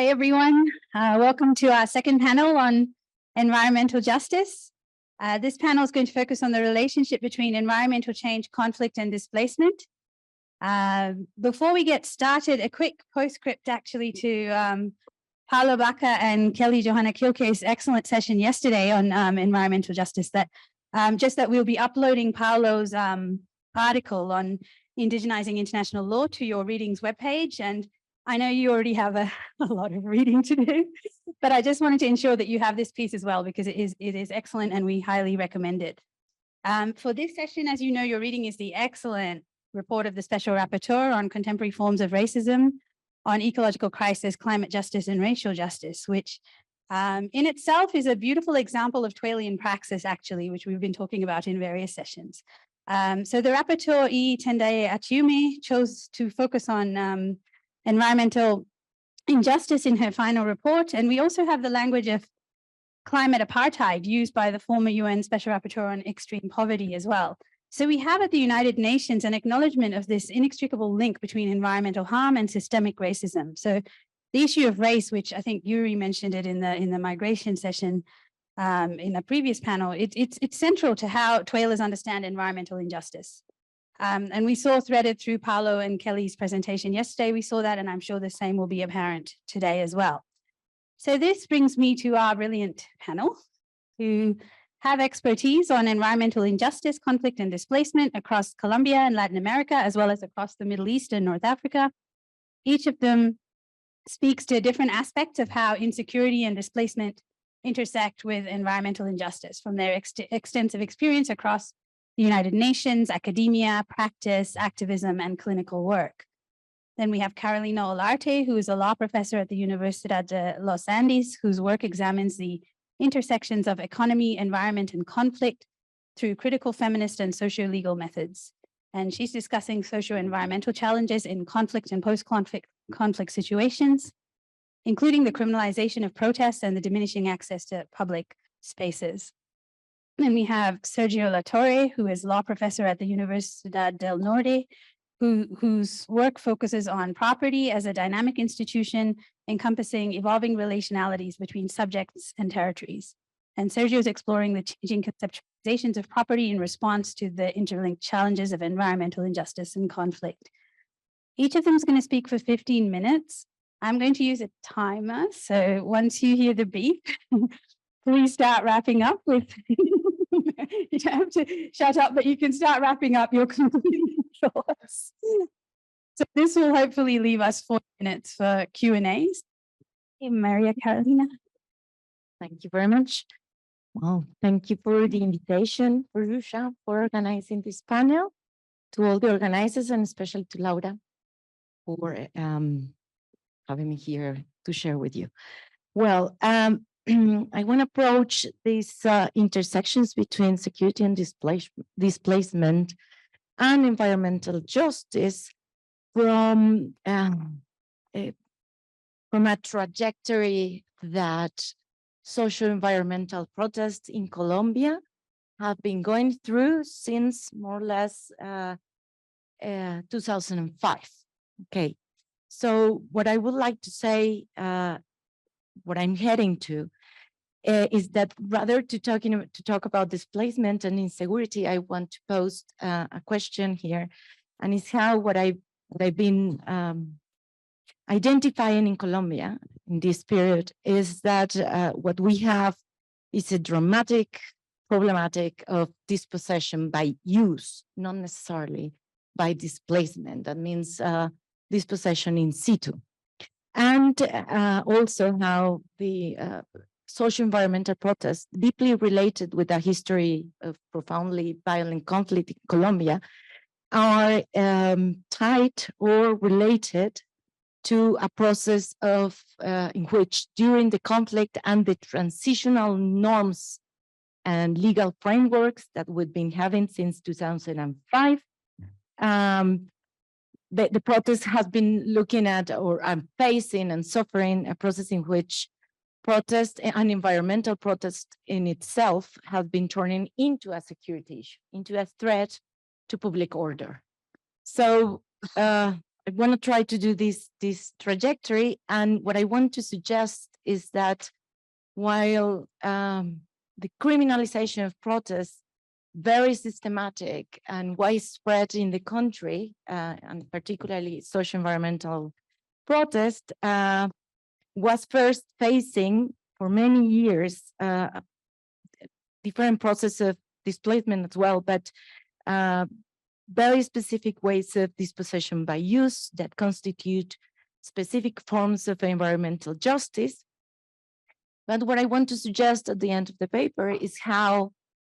Hi, everyone. Welcome to our second panel on environmental justice. This panel is going to focus on the relationship between environmental change, conflict, and displacement. Before we get started, a quick postscript actually to Paolo Bacca and Kelly Johanna Kilcare's excellent session yesterday on environmental justice, that just that we'll be uploading Paolo's article on indigenizing international law to your readings webpage. And I know you already have a lot of reading to do, but I just wanted to ensure that you have this piece as well, because it is excellent and we highly recommend it. For this session, as you know, your reading is the excellent report of the Special Rapporteur on contemporary forms of racism, on ecological crisis, climate justice, and racial justice, which in itself is a beautiful example of TWAILR praxis, actually, which we've been talking about in various sessions. So the Rapporteur, E. Tendaye Achiume, chose to focus on environmental injustice in her final report. And we also have the language of climate apartheid used by the former UN Special Rapporteur on extreme poverty as well. So we have at the United Nations an acknowledgement of this inextricable link between environmental harm and systemic racism. So the issue of race, which I think Yuri mentioned it in the migration session in a previous panel, it's central to how TWAILRs understand environmental injustice. And we saw threaded through Paolo and Kelly's presentation yesterday, we saw that, and I'm sure the same will be apparent today as well. So this brings me to our brilliant panel, who have expertise on environmental injustice, conflict, and displacement across Colombia and Latin America, as well as across the Middle East and North Africa. Each of them speaks to different aspects of how insecurity and displacement intersect with environmental injustice from their extensive experience across the United Nations, academia, practice, activism, and clinical work. Then we have Carolina Olarte, who is a law professor at the Universidad de Los Andes, whose work examines the intersections of economy, environment, and conflict through critical feminist and socio-legal methods. And she's discussing socio-environmental challenges in conflict and post-conflict situations, including the criminalization of protests and the diminishing access to public spaces. Then we have Sergio Latorre, who is law professor at the Universidad del Norte, whose work focuses on property as a dynamic institution encompassing evolving relationalities between subjects and territories. And Sergio is exploring the changing conceptualizations of property in response to the interlinked challenges of environmental injustice and conflict. Each of them is going to speak for 15 minutes. I'm going to use a timer, so once you hear the beep, please start wrapping up with, you don't have to shut up, but you can start wrapping up your concluding thoughts. So this will hopefully leave us 4 minutes for Q&As. Hey, Maria Carolina. Thank you very much. Well, thank you for the invitation, for Usha, for organizing this panel, to all the organizers, and especially to Laura for having me here to share with you. Well, I want to approach these intersections between security and displacement and environmental justice from a trajectory that socio-environmental protests in Colombia have been going through since more or less 2005. Okay, so what I would like to say, what I'm heading to, is that rather to talk about displacement and insecurity, I want to pose a question here, and it's how what I've been identifying in Colombia in this period is that what we have is a dramatic problematic of dispossession by use, not necessarily by displacement. That means dispossession in situ. And also how the socio-environmental protests, deeply related with a history of profoundly violent conflict in Colombia, are tied or related to a process of in which during the conflict and the transitional norms and legal frameworks that we've been having since 2005, the protest has been looking at or facing and suffering a process in which protest and environmental protest in itself have been turning into a security issue, into a threat to public order. So want to try to do this trajectory, and what I want to suggest is that while the criminalization of protests, very systematic and widespread in the country, and particularly social environmental protest, was first facing for many years different process of displacement as well, but very specific ways of dispossession by use that constitute specific forms of environmental justice. But what I want to suggest at the end of the paper is how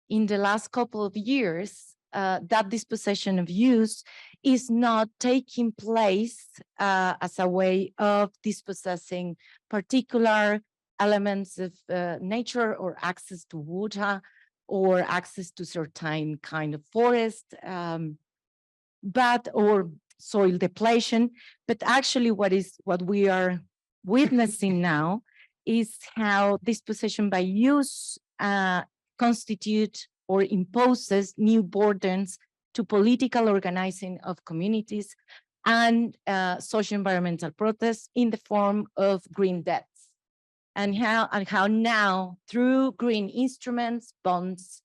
in the last couple of years, that dispossession of use is not taking place as a way of dispossessing particular elements of nature or access to water or access to certain kind of forest, or soil depletion. But actually what we are witnessing now is how dispossession by use constitute or imposes new burdens to political organizing of communities and social environmental protests in the form of green debts. And how now through green instruments, bonds,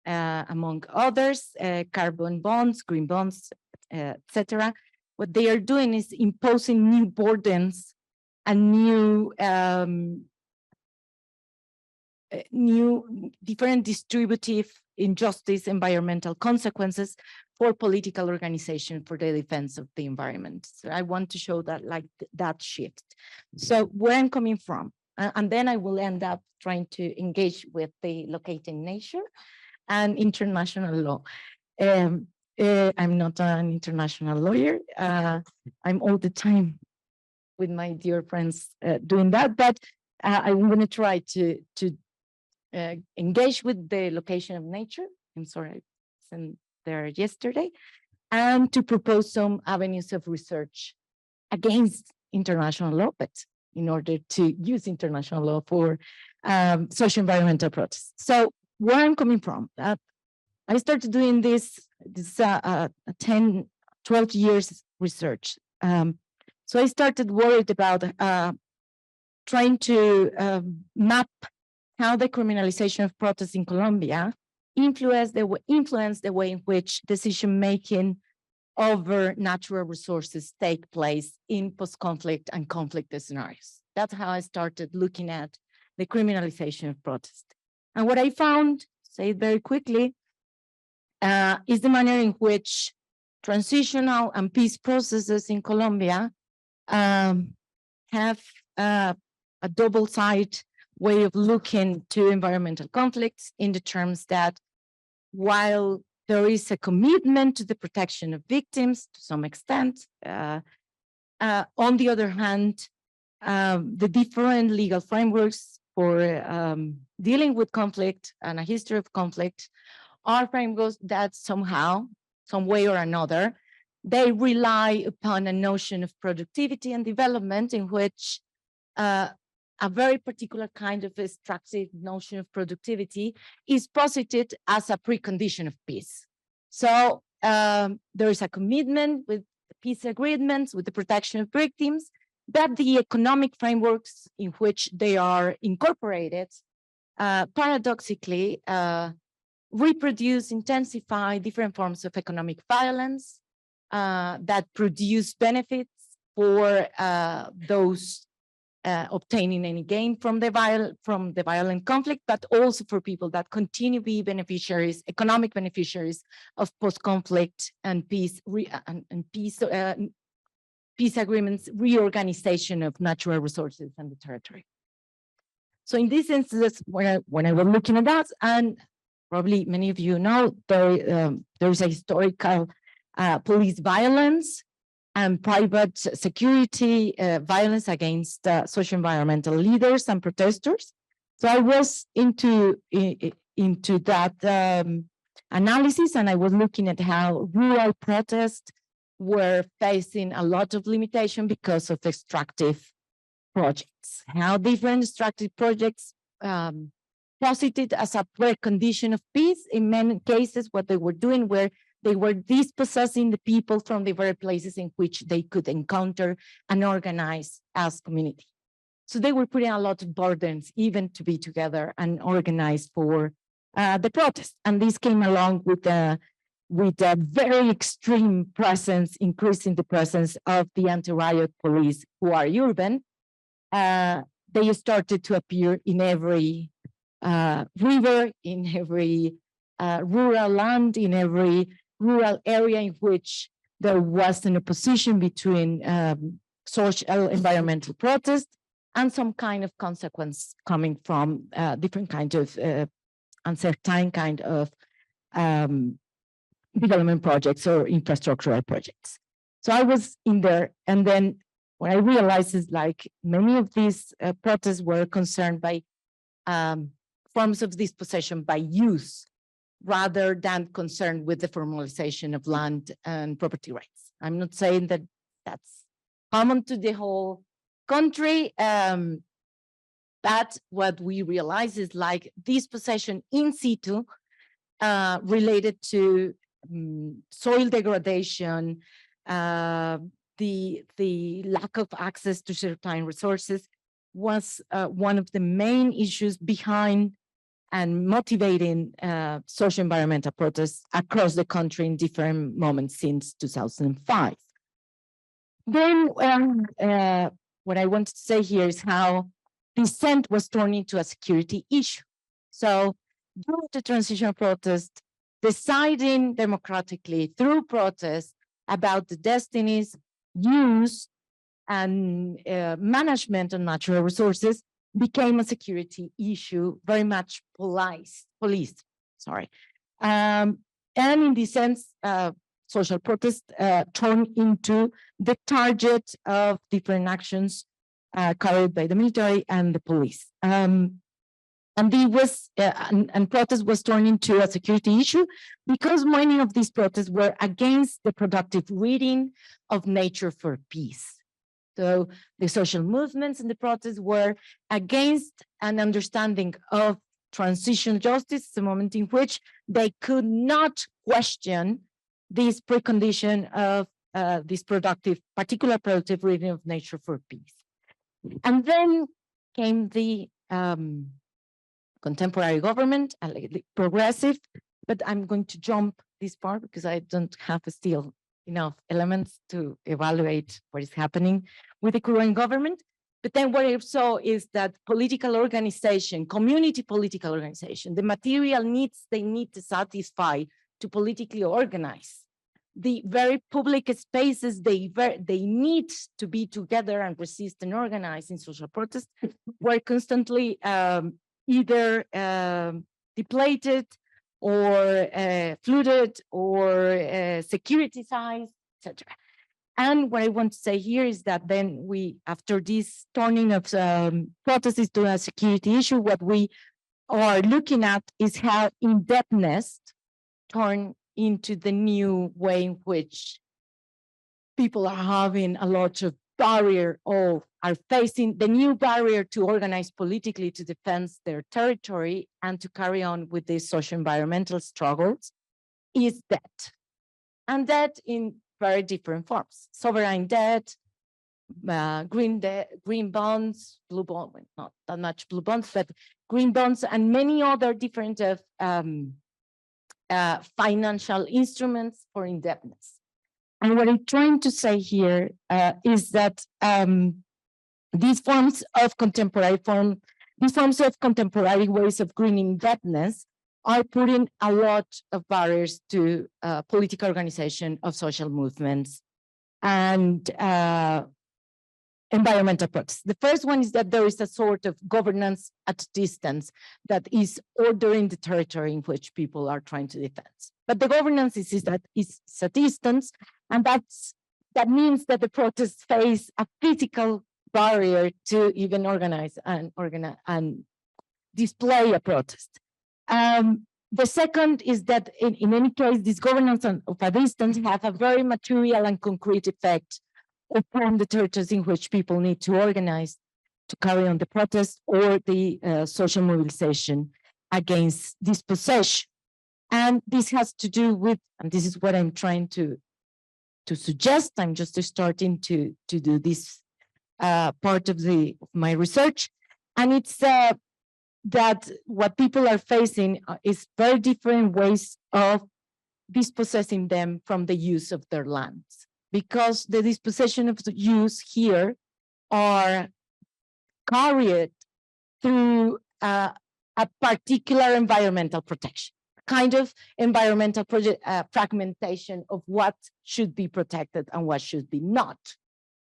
among others, carbon bonds, green bonds, etc., what they are doing is imposing new burdens and new different distributive injustice environmental consequences for political organization for the defense of the environment. So I want to show that that shift. So where I'm coming from, and then I will end up trying to engage with the located nature and international law. I'm not an international lawyer. I'm all the time with my dear friends doing that, but I'm going to try to engage with the location of nature. I'm sorry, I wasn't there yesterday, and to propose some avenues of research against international law, but in order to use international law for social environmental protests. So where I'm coming from, I started doing this 10, 12 years research. So I started worried about trying to map how the criminalization of protests in Colombia influenced the way in which decision-making over natural resources take place in post-conflict and conflict scenarios. That's how I started looking at the criminalization of protest. And what I found, say it very quickly, is the manner in which transitional and peace processes in Colombia have a double-sided way of looking to environmental conflicts in the terms that while there is a commitment to the protection of victims to some extent, on the other hand, the different legal frameworks for dealing with conflict and a history of conflict are frameworks that somehow, some way or another, they rely upon a notion of productivity and development in which a very particular kind of extractive notion of productivity is posited as a precondition of peace. So there is a commitment with peace agreements, with the protection of victims, but the economic frameworks in which they are incorporated, paradoxically, reproduce, intensify different forms of economic violence that produce benefits for those obtaining any gain from the violent conflict, but also for people that continue to be beneficiaries, economic beneficiaries of post-conflict and peace peace agreements, reorganization of natural resources and the territory. So in this instance, when I was looking at that, and probably many of you know, there is a historical police violence and private security violence against social environmental leaders and protesters. So I was into that analysis, and I was looking at how rural protests were facing a lot of limitation because of extractive projects, how different extractive projects posited as a precondition of peace. In many cases, what they were doing were They were dispossessing the people from the very places in which they could encounter and organize as community. So they were putting a lot of burdens even to be together and organize for the protest. And this came along with a very extreme presence, increasing the presence of the anti-riot police who are urban. They started to appear in every river, in every rural land, in every rural area in which there was an opposition between social environmental protest and some kind of consequence coming from different kind of uncertain kind of development projects or infrastructural projects. So I was in there, and then what I realized is like many of these protests were concerned by forms of dispossession by use, rather than concerned with the formalization of land and property rights. I'm not saying that that's common to the whole country, but what we realize is like dispossession in situ related to soil degradation, the lack of access to certain resources was one of the main issues behind and motivating social environmental protests across the country in different moments since 2005. Then what I want to say here is how dissent was turned into a security issue. So during the transitional protest, deciding democratically through protest about the destinies, use, and management of natural resources became a security issue, very much policed. And in this sense, social protest turned into the target of different actions carried by the military and the police. And protest was turned into a security issue because many of these protests were against the productive reading of nature for peace. So the social movements and the protests were against an understanding of transitional justice, the moment in which they could not question this precondition of this particular productive reading of nature for peace. And then came the contemporary government, progressive, but I'm going to jump this part because I don't have still enough elements to evaluate what is happening with the current government. But then what I saw is that political organization, community political organization, the material needs they need to satisfy to politically organize, the very public spaces they need to be together and resist and organize in social protest were constantly either depleted or flooded or securitized, etc. And what I want to say here is that then after this turning of protests into a security issue, what we are looking at is how indebtedness turned into the new way in which people are having a lot of barrier or are facing the new barrier to organize politically to defend their territory and to carry on with these social environmental struggles is debt. And debt in very different forms. Sovereign debt, green bonds, blue bonds, not that much blue bonds, but green bonds and many other different financial instruments for indebtedness. And what I'm trying to say here is that these forms of contemporary ways of green indebtedness are putting a lot of barriers to political organization of social movements and environmental protests. The first one is that there is a sort of governance at distance that is ordering the territory in which people are trying to defend. But the governance is at distance, and that means that the protests face a physical barrier to even organize and display a protest. The second is that in any case, this governance of a distance have a very material and concrete effect upon the territories in which people need to organize to carry on the protest or the social mobilization against dispossession. And this has to do with, and this is what I'm trying to suggest. I'm just starting to do this part of my research. And it's that what people are facing is very different ways of dispossessing them from the use of their lands, because the dispossession of the use here are carried through a particular environmental protection, kind of environmental fragmentation of what should be protected and what should be not.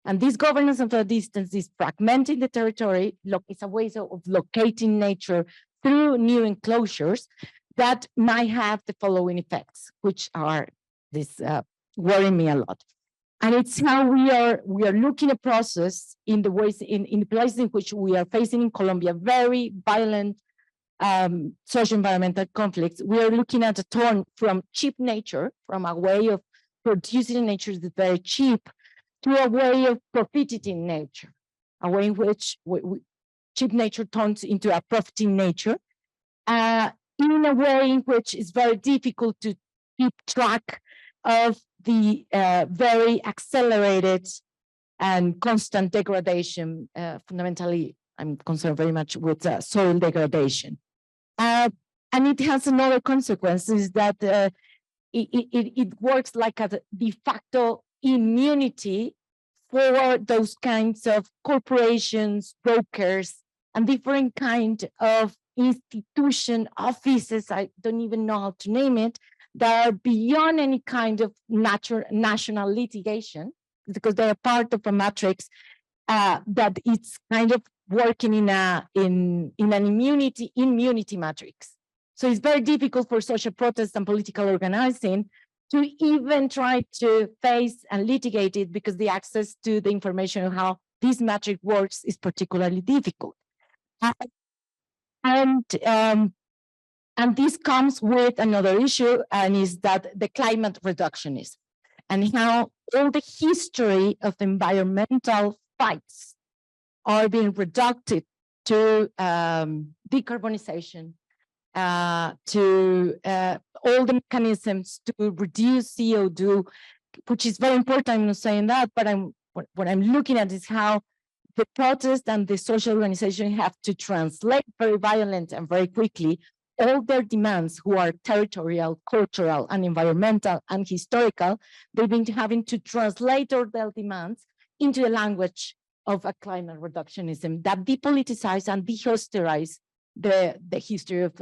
And this governance of a distance is fragmenting the territory. It's a way of locating nature through new enclosures that might have the following effects, which are this worrying me a lot. And it's how we are looking at process in the ways in the places in which we are facing in Colombia very violent social environmental conflicts. We are looking at a turn from cheap nature, from a way of producing nature that's very cheap, to a way of profiting nature, a way in which cheap nature turns into a profiting nature, in a way in which it's very difficult to keep track of the very accelerated and constant degradation. Fundamentally, I'm concerned very much with soil degradation. And it has another consequence, is that it works like a de facto immunity for those kinds of corporations, brokers, and different kind of institution offices, I don't even know how to name it, that are beyond any kind of national litigation, because they are part of a matrix that it's kind of working in an immunity matrix. So it's very difficult for social protest and political organizing to even try to face and litigate it, because the access to the information of how this matrix works is particularly difficult. And this comes with another issue, and is that the climate reductionism, and how all the history of environmental fights are being reduced to decarbonization, to all the mechanisms to reduce CO2, which is very important. I'm not saying that, but what I'm looking at is how the protest and the social organization have to translate very violent and very quickly all their demands, who are territorial, cultural, and environmental and historical. They've been having to translate all their demands into the language of a climate reductionism that depoliticize and dehistorize the history of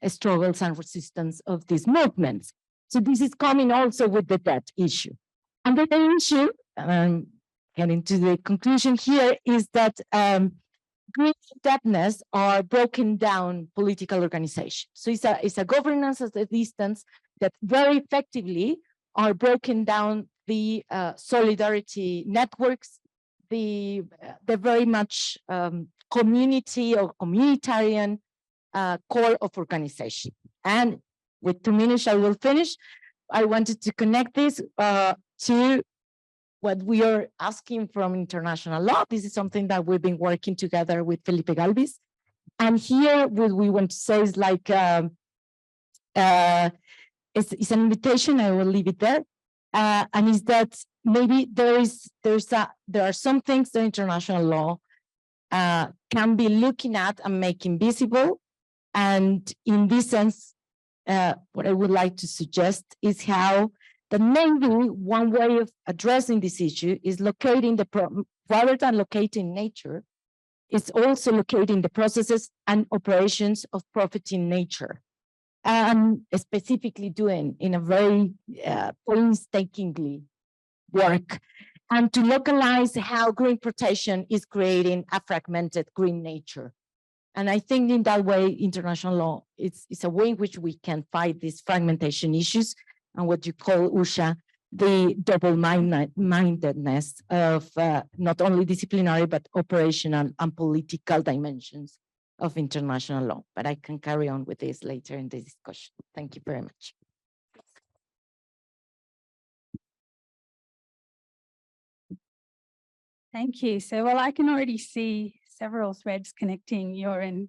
struggles and resistance of these movements. So this is coming also with the debt issue. And the debt issue, getting to the conclusion here, is that green indebtedness are broken down political organizations. So it's a governance at a distance that very effectively are broken down the solidarity networks, the very much community or communitarian core of organization. And with 2 minutes, I will finish. I wanted to connect this to what we are asking from international law. This is something that we've been working together with Felipe Galvis. And here, what we want to say is like, it's an invitation, I will leave it there. And is that maybe there are some things that international law can be looking at and making visible. And in this sense, what I would like to suggest is how that maybe one way of addressing this issue is locating rather than locating nature, it's also locating the processes and operations of profiting nature, and specifically doing in a very painstakingly work, and to localize how green protection is creating a fragmented green nature. And I think in that way, international law, it's a way in which we can fight these fragmentation issues and what you call, Usha, the double-mindedness of not only disciplinary, but operational and political dimensions of international law. But I can carry on with this later in the discussion. Thank you very much. Thank you. So, well, I can already see several threads connecting your and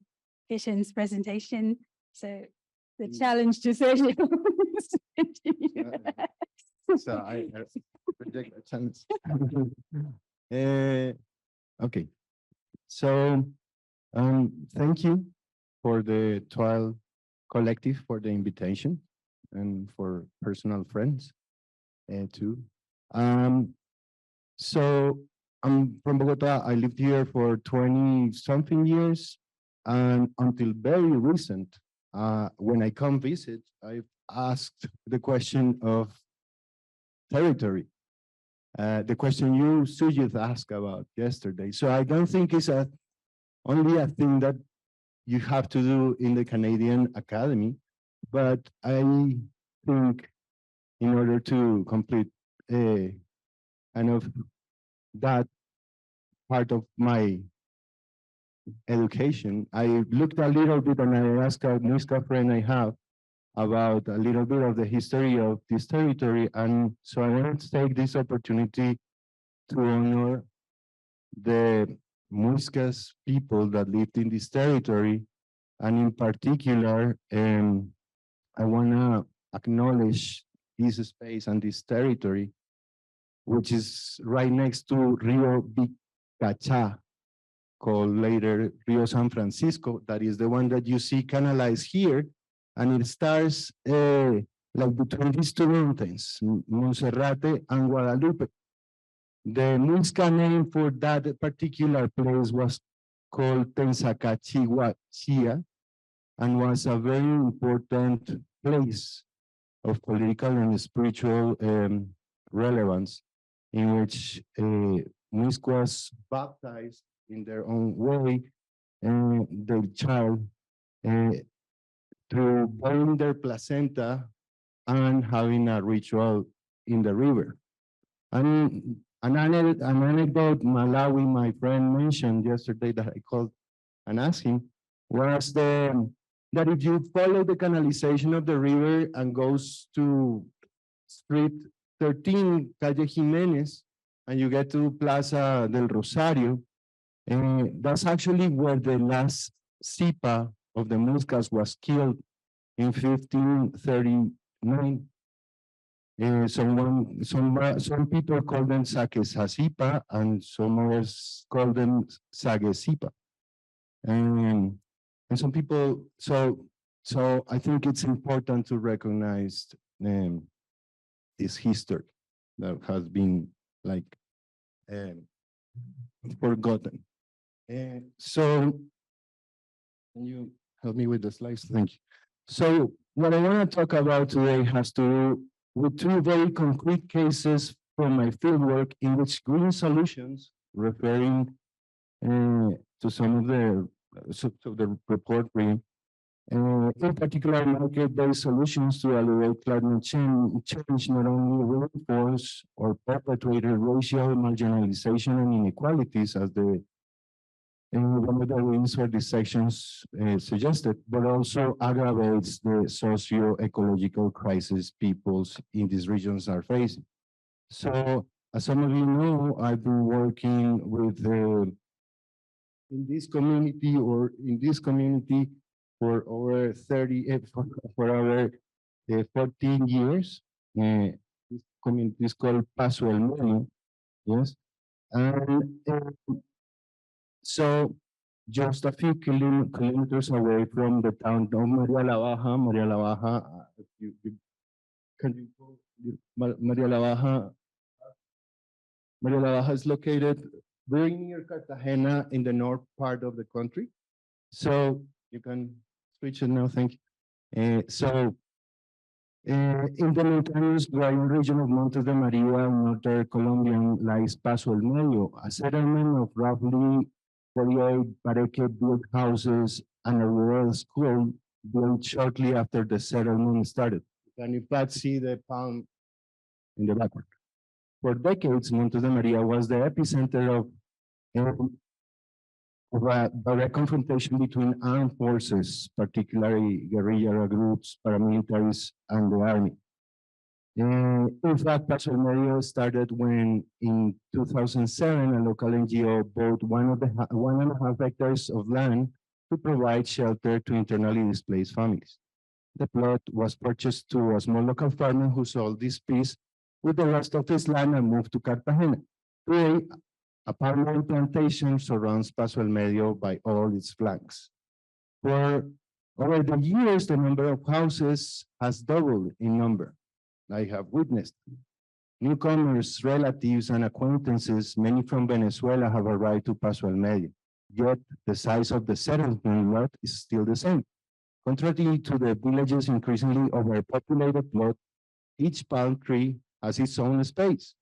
Kishan's presentation. So The challenge to Sergio. So I reject the challenge. Okay. So thank you for the TWAILR collective for the invitation and for personal friends too. So I'm from Bogotá. I lived here for 20 something years, and until very recent, when I come visit, I've asked the question of territory. The question you, Sujit, asked about yesterday. So I don't think it's only a thing that you have to do in the Canadian Academy, but I think in order to complete kind of that part of my education, I looked a little bit and I asked a Muisca friend I have about a little bit of the history of this territory. And so I wanted to take this opportunity to honor the Muiscas people that lived in this territory. And in particular, I want to acknowledge this space and this territory, which is right next to Rio Bicacha, called later Rio San Francisco. That is the one that you see canalized here. And it starts like between these two mountains, Monserrate and Guadalupe. The Muisca name for that particular place was called Tensacachihuachia and was a very important place of political and spiritual relevance in which Muisca was baptized in their own way and their child through burning their placenta and having a ritual in the river. And an anecdote Malawi, my friend mentioned yesterday that I called and asked him was that if you follow the canalization of the river and goes to Street 13, Calle Jimenez, and you get to Plaza del Rosario, that's actually where the last Sipa of the Muiscas was killed in 1539. Some people call them Saquezasipa and some others call them Sagesipa. And some people, so I think it's important to recognize this history that has been like forgotten. So, can you help me with the slides? Thank you. So what I want to talk about today has to do with two very concrete cases from my fieldwork in which green solutions, referring to some of the report read, in particular market-based solutions to alleviate climate change not only reinforce or perpetuated racial marginalization and inequalities as one of the reasons for these sections suggested, but also aggravates the socio-ecological crisis peoples in these regions are facing. So, as some of you know, I've been working with in this community for over 14 years. This community is called Paso El Mono, yes, and so just a few kilometers away from the town of María la Baja. María la Baja, María la Baja. María la Baja is located very near Cartagena in the north part of the country. So you can switch it now, thank you. In the mountainous region of Montes de María, northern Colombia, lies Paso El Medio, a settlement of roughly 48 Pareque-built houses and a rural school built shortly after the settlement started. You can in fact see the palm in the backward. For decades, Montes de María was the epicenter of a direct confrontation between armed forces, particularly guerrilla groups, paramilitaries, and the army. In fact, Paso El Medio started when, in 2007, a local NGO bought 1.5 hectares of land to provide shelter to internally displaced families. the plot was purchased to a small local farmer who sold this piece with the rest of his land and moved to Cartagena. Today, a palm oil plantation surrounds Paso El Medio by all its flanks. For over the years, the number of houses has doubled in number. I have witnessed. Newcomers, relatives, and acquaintances, many from Venezuela, have arrived to Paso El Medio. Yet the size of the settlement lot is still the same. Contrary to the village's increasingly overpopulated plot, each palm tree has its own space.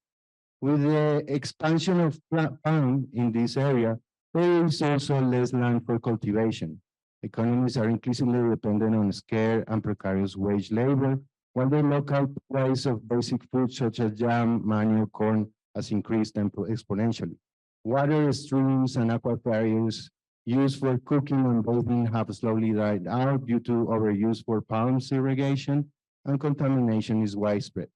With the expansion of palm in this area, there is also less land for cultivation. Economies are increasingly dependent on scarce and precarious wage labor, while the local price of basic foods such as jam, manure, corn has increased exponentially. Water streams and aquifers used for cooking and bathing have slowly died out due to overuse for palms irrigation, and contamination is widespread.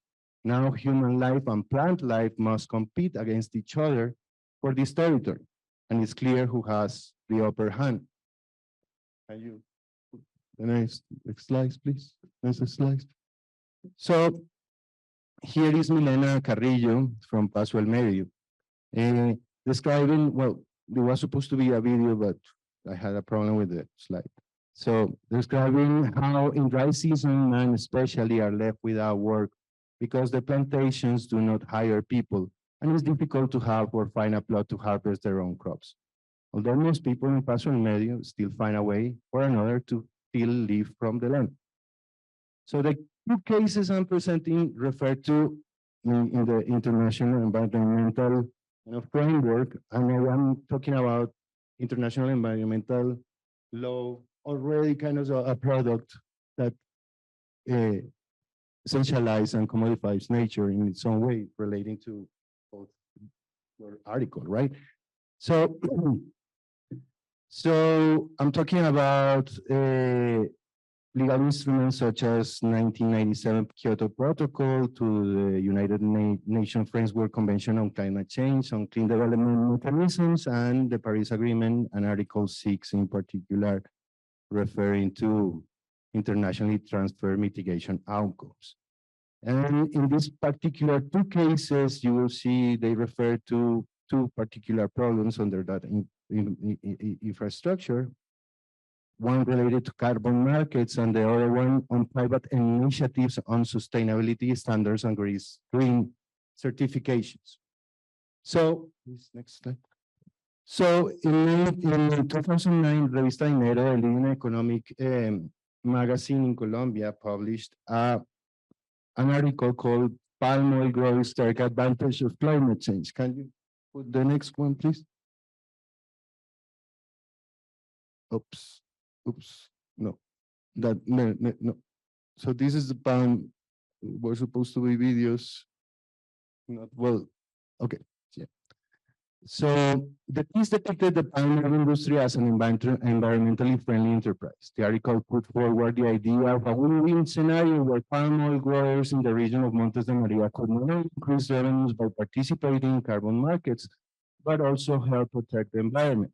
Now human life and plant life must compete against each other for this territory, and it's clear who has the upper hand. Can you put the next slide, please? Next slide. So here is Milena Carrillo from Paso El Medio, describing, well, there was supposed to be a video, but I had a problem with the slide. So describing how in dry season, men especially are left without work because the plantations do not hire people, and it's difficult to have or find a plot to harvest their own crops. Although most people in Paso El Medio still find a way or another to still live from the land. So the two cases I'm presenting refer to in the international environmental framework, and I am talking about international environmental law, already kind of a product that essentializes and commodifies nature in its own way, relating to both your article, right? So, I'm talking about legal instruments such as 1997 Kyoto Protocol to the United Nations Framework Convention on Climate Change, on Clean Development Mechanisms, and the Paris Agreement, and Article 6 in particular, referring to internationally transferred mitigation outcomes. And in these particular two cases, you will see they refer to two particular problems under that infrastructure. One related to carbon markets and the other one on private initiatives on sustainability standards and green certifications. So, this next slide. So in 2009, Revista Dinero, a leading economic magazine in Colombia, published an article called Palm Oil Growers Take Advantage of Climate Change. Can you put the next one, please? Oops, no, no. So this is the palm. We're supposed to be videos. Not well. Okay. Yeah. So the piece depicted the palm oil industry as an environmentally friendly enterprise. The article put forward the idea of a win-win scenario where palm oil growers in the region of Montes de Maria could not only increase revenues by participating in carbon markets, but also help protect the environment.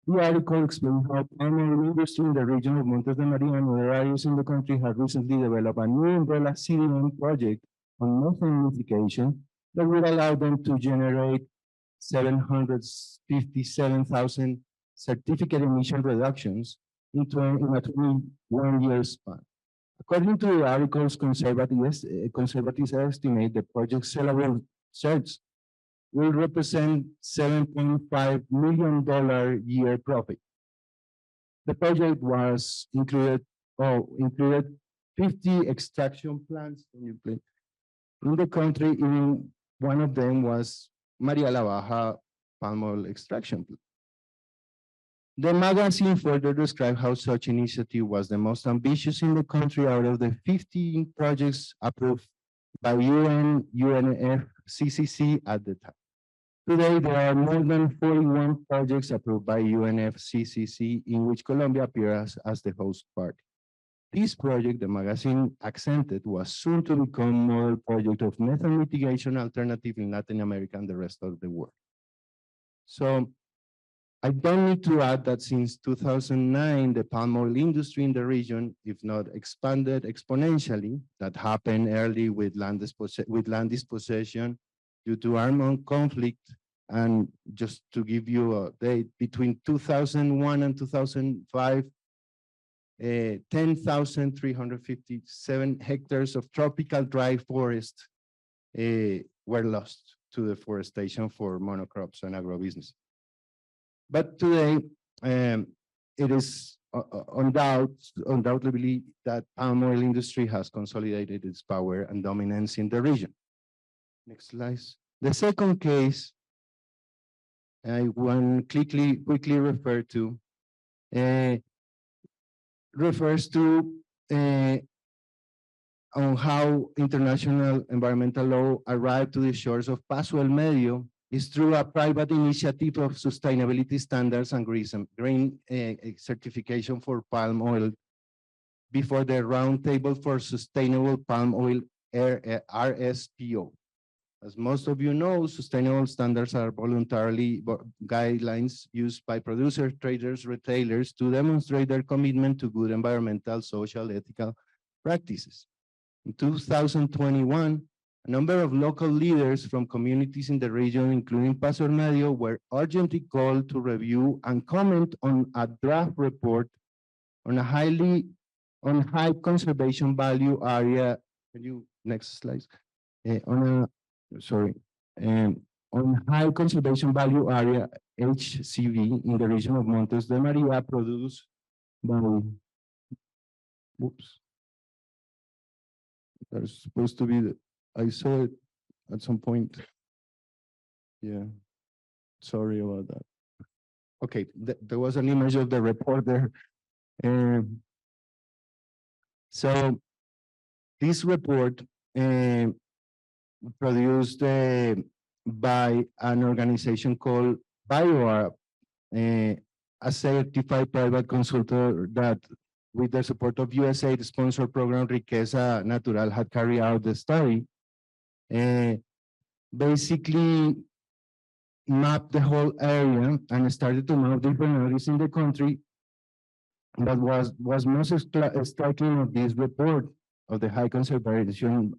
The article explains how palm oil industry in the region of Montes de Maria and other areas in the country have recently developed a new umbrella CDM project on methane mitigation that would allow them to generate 757,000 certificate emission reductions in a 21-year span. According to the article's conservatives estimate, the project's sellable sales will represent $7.5 million year profit. The project was included 50 extraction plants in the country. Even one of them was María La Baja palm oil extraction plant. The magazine further described how such initiative was the most ambitious in the country out of the 15 projects approved by UNFCCC at the time. Today, there are more than 41 projects approved by UNFCCC in which Colombia appears as the host party. This project, the magazine accented, was soon to become a model project of methane mitigation alternative in Latin America and the rest of the world. So I don't need to add that since 2009, the palm oil industry in the region, if not expanded exponentially, that happened early with land dispossession due to armed conflict. And just to give you a date, between 2001 and 2005, 10,357 hectares of tropical dry forest were lost to deforestation for monocrops and agribusiness. But today, it is undoubtedly that palm oil industry has consolidated its power and dominance in the region. Next slide. The second case I want quickly refer to refers to on how international environmental law arrived to the shores of Paso El Medio is through a private initiative of sustainability standards and green certification for palm oil before the Roundtable for Sustainable Palm Oil RSPO. As most of you know, sustainable standards are voluntarily guidelines used by producers, traders, retailers to demonstrate their commitment to good environmental, social, ethical practices. In 2021, a number of local leaders from communities in the region, including Paso Medio, were urgently called to review and comment on a draft report on a high conservation value area. Can you next slide? On high conservation value area HCV in the region of Montes de Maria produced by, oops, there's supposed to be, I saw it at some point. Yeah, sorry about that. Okay, there was an image of the report there. So this report produced by an organization called BioArab, a certified private consultant that, with the support of USAID sponsored program Riqueza Natural, had carried out the study. Basically mapped the whole area and started to map different areas in the country. But was most striking of this report of the high conservation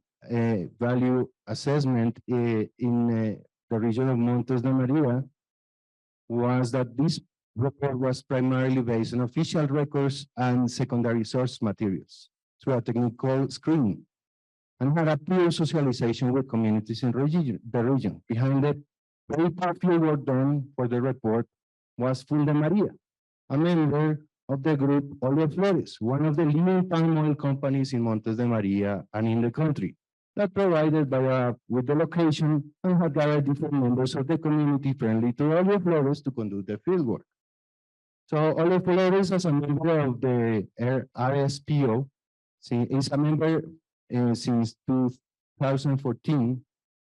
value assessment in the region of Montes de Maria was that this report was primarily based on official records and secondary source materials through a technical screening, and had a peer socialization with communities in the region. Behind the paper fieldwork done for the report was Funde Maria, a member of the group Olarte Flores, one of the leading palm oil companies in Montes de Maria and in the country, that provided with the location and had gathered different members of the community friendly to Olarte Flores to conduct the fieldwork. So Olarte Flores, as a member of the RSPO, is a member since 2014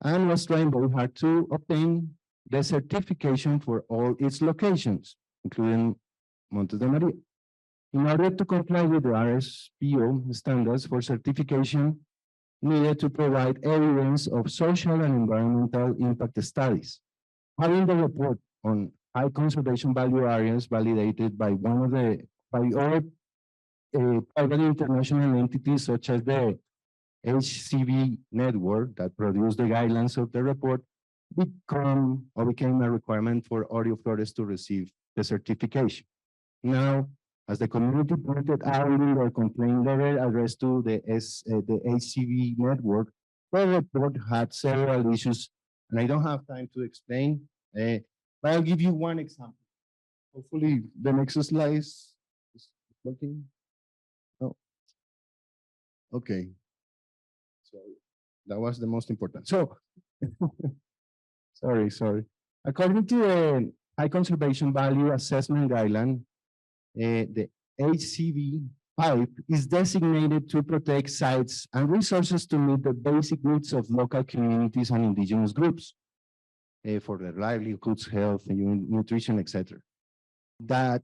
and was trying very hard to obtain the certification for all its locations, including Montes de Maria. In order to comply with the RSPO standards for certification, needed to provide evidence of social and environmental impact studies. Having the report on high conservation value areas validated by other private international entities such as the HCV network that produced the guidelines of the report became a requirement for Olarte Flores to receive the certification. Now, as the community pointed out in their complaint letter addressed to the HCV network, the report had several issues, and I don't have time to explain, but I'll give you one example. Hopefully the next slide is working. Oh, okay. So that was the most important. So, sorry. According to the High Conservation Value Assessment Guideline, the HCV pipe is designated to protect sites and resources to meet the basic needs of local communities and indigenous groups for their livelihoods, health, nutrition, etc. That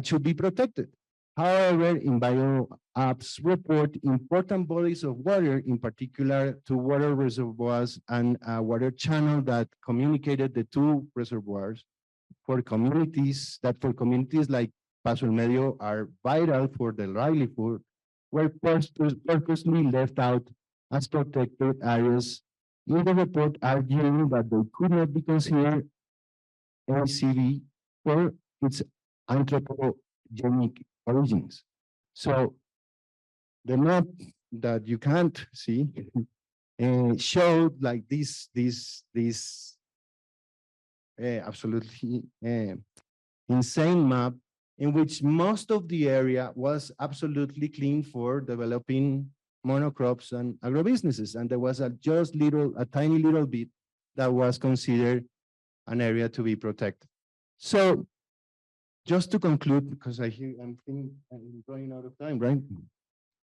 should be protected. However, in BioApp's report, important bodies of water, in particular two water reservoirs and a water channel that communicated the two reservoirs, for communities like Paso El Medio are vital for the livelihood were purposely left out as protected areas in the report, arguing that they could not be considered ACV for its anthropogenic origins. So the map that you can't see showed like this absolutely insane map in which most of the area was absolutely clean for developing monocrops and agrobusinesses, and there was a tiny little bit that was considered an area to be protected. So just to conclude, because I'm running out of time, right?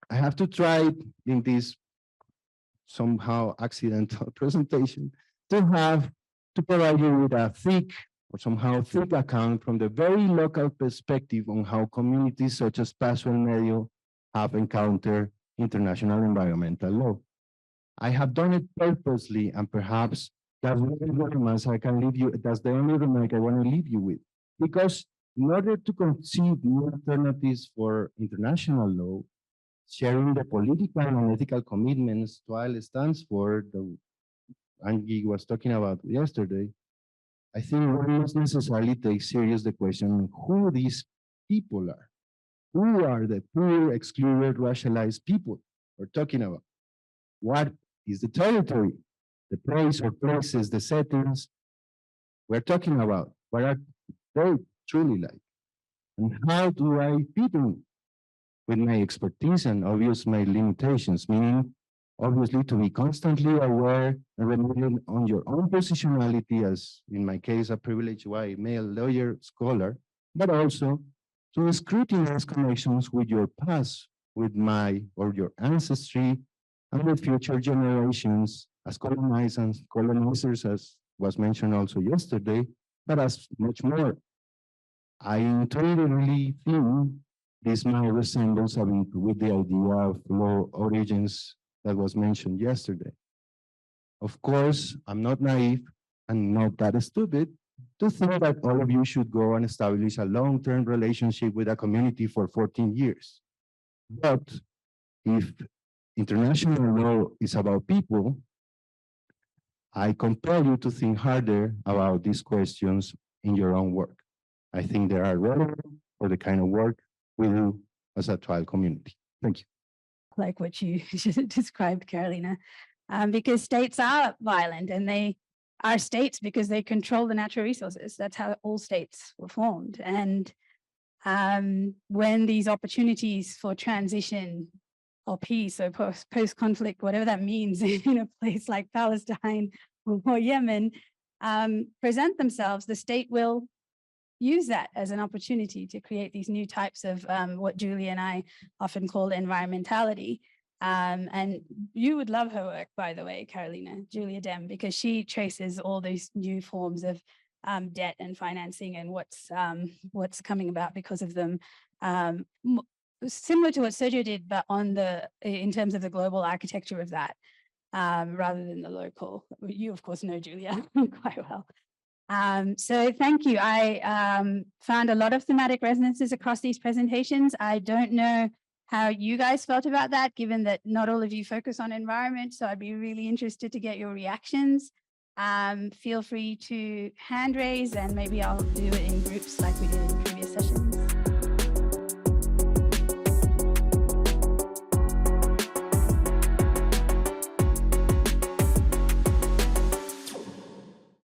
I have to try in this somehow accidental presentation to provide you with a thick account from the very local perspective on how communities such as Paso El Medio have encountered international environmental law. I have done it purposely, and perhaps that's the only remark I want to leave you with. Because in order to conceive new alternatives for international law, sharing the political and ethical commitments TWAILR stands for, Angie was talking about yesterday, I think we must necessarily take serious the question who these people are. Who are the poor, excluded, racialized people we're talking about? What is the territory, the place or places, the settings we're talking about? What are they truly like? And how do I fit in with my expertise and obviously my limitations, meaning obviously to be constantly aware and remembering on your own positionality as, in my case, a privileged white male lawyer scholar, but also to scrutinize connections with your past, with my or your ancestry, and with future generations as colonizers, as was mentioned also yesterday, but as much more. I intuitively think this might resemble something with the idea of law origins that was mentioned yesterday. Of course, I'm not naive and not that stupid to think that all of you should go and establish a long-term relationship with a community for 14 years. But if international law is about people, I compel you to think harder about these questions in your own work. I think they are relevant for the kind of work we do as a TWAILR community. Thank you. Like what you described, Carolina, because states are violent and they are states because they control the natural resources. That's how all states were formed. And when these opportunities for transition or peace or post-conflict, whatever that means in a place like Palestine or Yemen, present themselves, the state will use that as an opportunity to create these new types of what Julia and I often call environmentality. And you would love her work, by the way, Carolina, Julia Dem, because she traces all these new forms of debt and financing and what's coming about because of them. Similar to what Sergio did, but in terms of the global architecture of that, rather than the local. You, of course, know Julia quite well. So thank you. I found a lot of thematic resonances across these presentations. I don't know how you guys felt about that, given that not all of you focus on environment. So I'd be really interested to get your reactions. Feel free to hand raise and maybe I'll do it